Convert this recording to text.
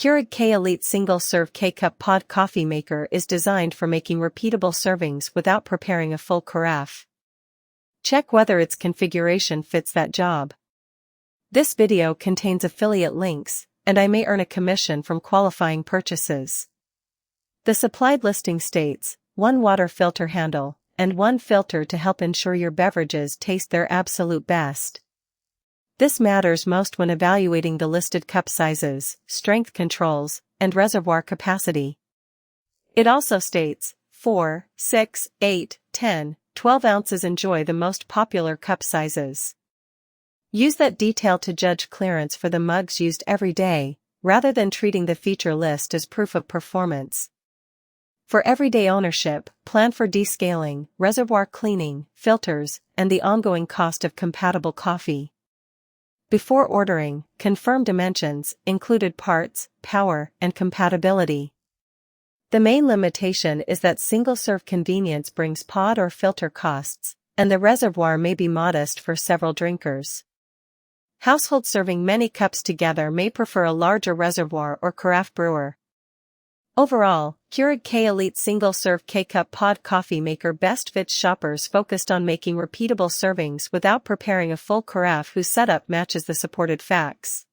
Keurig K-Elite Single-Serve K-Cup Pod Coffee Maker is designed for making repeatable servings without preparing a full carafe. Check whether its configuration fits that job. This video contains affiliate links, and I may earn a commission from qualifying purchases. The supplied listing states, 1 water filter handle, and 1 filter to help ensure your beverages taste their absolute best. This matters most when evaluating the listed cup sizes, strength controls, and reservoir capacity. It also states, 4, 6, 8, 10, 12 ounces. Enjoy the most popular cup sizes. Use that detail to judge clearance for the mugs used every day, rather than treating the feature list as proof of performance. For everyday ownership, plan for descaling, reservoir cleaning, filters, and the ongoing cost of compatible coffee. Before ordering, confirm dimensions, included parts, power, and compatibility. The main limitation is that single-serve convenience brings pod or filter costs, and the reservoir may be modest for several drinkers. Households serving many cups together may prefer a larger reservoir or carafe brewer. Overall, Keurig K-Elite Single-Serve K-Cup Pod Coffee Maker best fits shoppers focused on making repeatable servings without preparing a full carafe whose setup matches the supported facts.